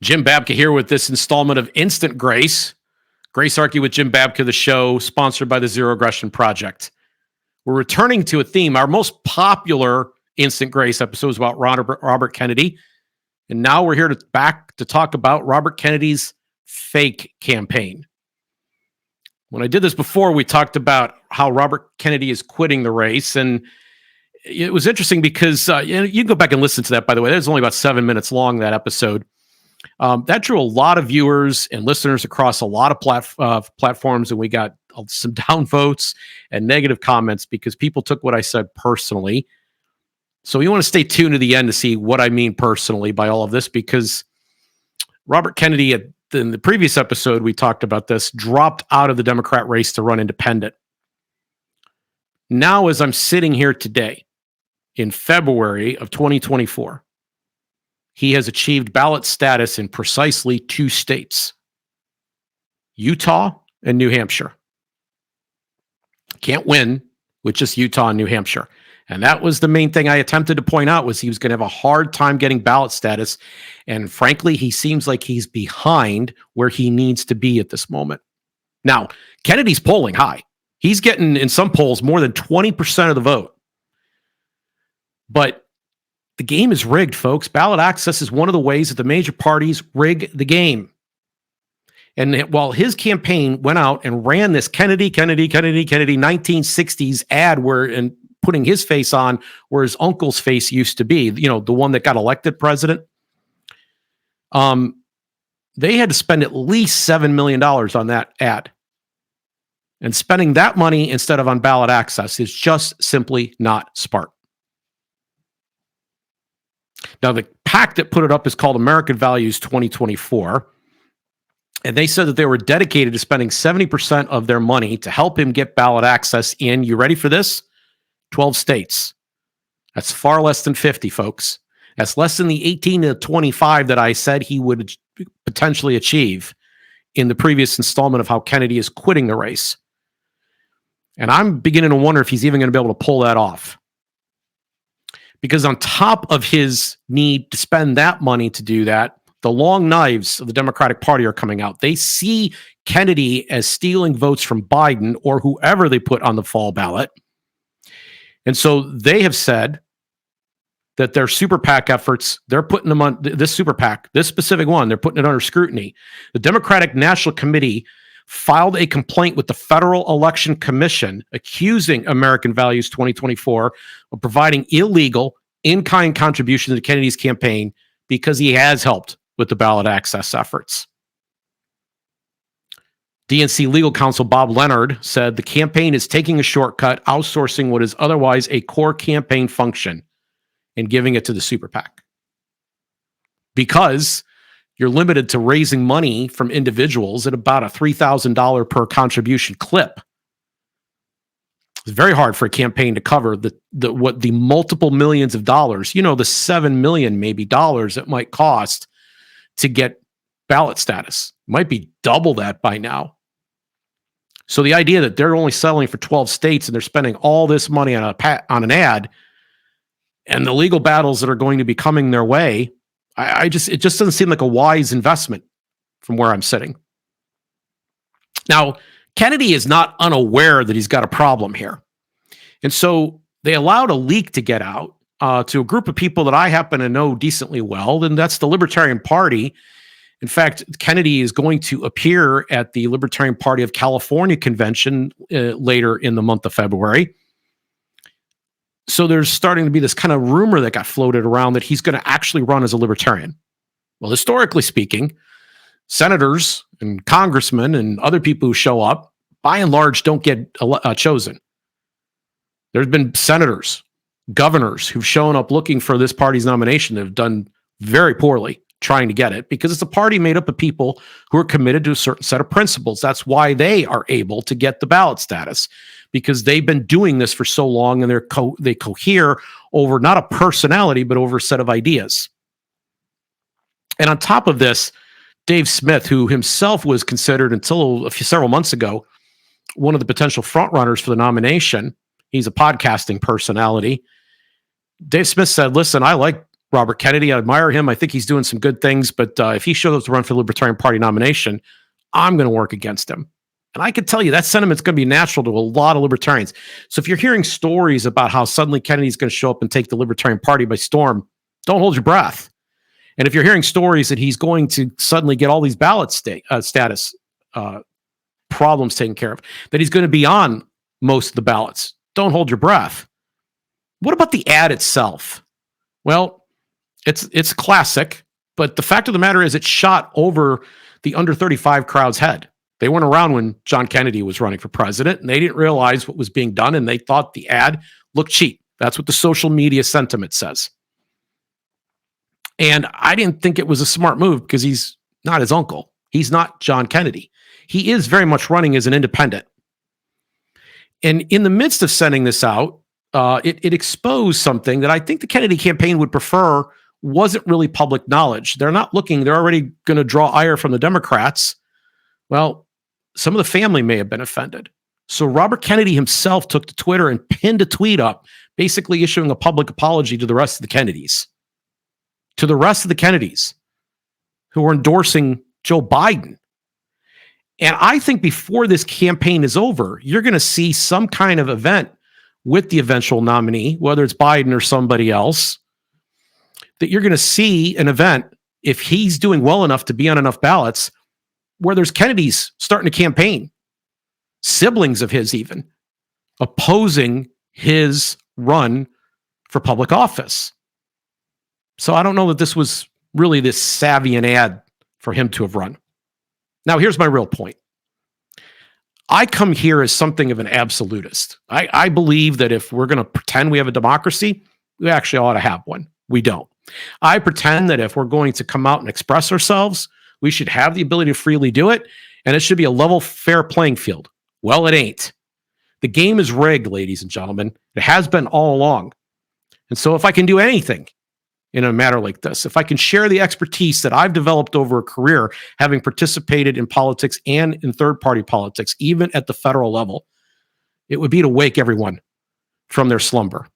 Jim Babka here with this installment of Instant Grace. Grace Archie with Jim Babka, the show sponsored by the Zero Aggression Project. We're returning to a theme. Our most popular Instant Grace episode was about Robert Kennedy. And now we're here back to talk about Robert Kennedy's fake campaign. When I did this before, we talked about how Robert Kennedy is quitting the race. And it was interesting because you can go back and listen to that, by the way. It was only about 7 minutes long, that episode. That drew a lot of viewers and listeners across a lot of platforms, and we got some downvotes and negative comments because people took what I said personally. So you want to stay tuned to the end to see what I mean personally by all of this, because Robert Kennedy, in the previous episode, we talked about this, dropped out of the Democrat race to run independent. Now, as I'm sitting here today in February of 2024, he has achieved ballot status in precisely 2 states, Utah and New Hampshire. Can't win with just Utah and New Hampshire. And that was the main thing I attempted to point out, was he was going to have a hard time getting ballot status. And frankly, he seems like he's behind where he needs to be at this moment. Now, Kennedy's polling high. He's getting, in some polls, more than 20% of the vote. But the game is rigged, folks. Ballot access is one of the ways that the major parties rig the game. And while his campaign went out and ran this Kennedy 1960s ad and putting his face on where his uncle's face used to be, the one that got elected president, they had to spend at least $7 million on that ad. And spending that money instead of on ballot access is just simply not smart. Now, the PAC that put it up is called American Values 2024. And they said that they were dedicated to spending 70% of their money to help him get ballot access in, you ready for this? 12 states. That's far less than 50, folks. That's less than the 18 to 25 that I said he would potentially achieve in the previous installment of how Kennedy is quitting the race. And I'm beginning to wonder if he's even going to be able to pull that off. Because on top of his need to spend that money to do that, the long knives of the Democratic Party are coming out. They see Kennedy as stealing votes from Biden or whoever they put on the fall ballot. And so they have said that their Super PAC efforts, they're putting them on this Super PAC, this specific one, they're putting it under scrutiny. The Democratic National Committee filed a complaint with the Federal Election Commission accusing American Values 2024 of providing illegal in-kind contributions to Kennedy's campaign because he has helped with the ballot access efforts. DNC legal counsel Bob Leonard said the campaign is taking a shortcut, outsourcing what is otherwise a core campaign function and giving it to the Super PAC. Because you're limited to raising money from individuals at about a $3,000 per contribution clip. It's very hard for a campaign to cover the multiple millions of dollars, the 7 million maybe dollars it might cost to get ballot status. Might be double that by now. So the idea that they're only selling for 12 states and they're spending all this money on an ad, and the legal battles that are going to be coming their way, it just doesn't seem like a wise investment from where I'm sitting. Now, Kennedy is not unaware that he's got a problem here. And so they allowed a leak to get out to a group of people that I happen to know decently well, and that's the Libertarian Party. In fact, Kennedy is going to appear at the Libertarian Party of California convention later in the month of February. So there's starting to be this kind of rumor that got floated around that he's going to actually run as a libertarian. Well, historically speaking, senators and congressmen and other people who show up, by and large, don't get chosen. There's been senators, governors who've shown up looking for this party's nomination that have done very poorly trying to get it, because it's a party made up of people who are committed to a certain set of principles. That's why they are able to get the ballot status, because they've been doing this for so long, and they cohere over not a personality, but over a set of ideas. And on top of this, Dave Smith, who himself was considered until several months ago one of the potential frontrunners for the nomination, he's a podcasting personality. Dave Smith said, listen, I like Robert Kennedy. I admire him. I think he's doing some good things. But if he shows up to run for the Libertarian Party nomination, I'm going to work against him. And I can tell you that sentiment's going to be natural to a lot of libertarians. So if you're hearing stories about how suddenly Kennedy's going to show up and take the Libertarian Party by storm, don't hold your breath. And if you're hearing stories that he's going to suddenly get all these ballot status problems taken care of, that he's going to be on most of the ballots, don't hold your breath. What about the ad itself? Well, it's classic, but the fact of the matter is it shot over the under 35 crowd's head. They weren't around when John Kennedy was running for president, and they didn't realize what was being done, and they thought the ad looked cheap. That's what the social media sentiment says. And I didn't think it was a smart move because he's not his uncle. He's not John Kennedy. He is very much running as an independent. And in the midst of sending this out, it exposed something that I think the Kennedy campaign would prefer wasn't really public knowledge. They're not looking. They're already going to draw ire from the Democrats. Well, some of the family may have been offended. So Robert Kennedy himself took to Twitter and pinned a tweet up, basically issuing a public apology to the rest of the Kennedys. To the rest of the Kennedys who were endorsing Joe Biden. And I think before this campaign is over, you're going to see some kind of event with the eventual nominee, whether it's Biden or somebody else, that you're going to see an event, if he's doing well enough to be on enough ballots, where there's Kennedys starting to campaign, siblings of his even, opposing his run for public office. So I don't know that this was really this savvy an ad for him to have run. Now, here's my real point. I come here as something of an absolutist. I believe that if we're going to pretend we have a democracy, we actually ought to have one. We don't. I pretend that if we're going to come out and express ourselves, we should have the ability to freely do it, and it should be a level, fair playing field. Well, it ain't. The game is rigged, ladies and gentlemen. It has been all along. And so if I can do anything in a matter like this, if I can share the expertise that I've developed over a career, having participated in politics and in third-party politics, even at the federal level, it would be to wake everyone from their slumber.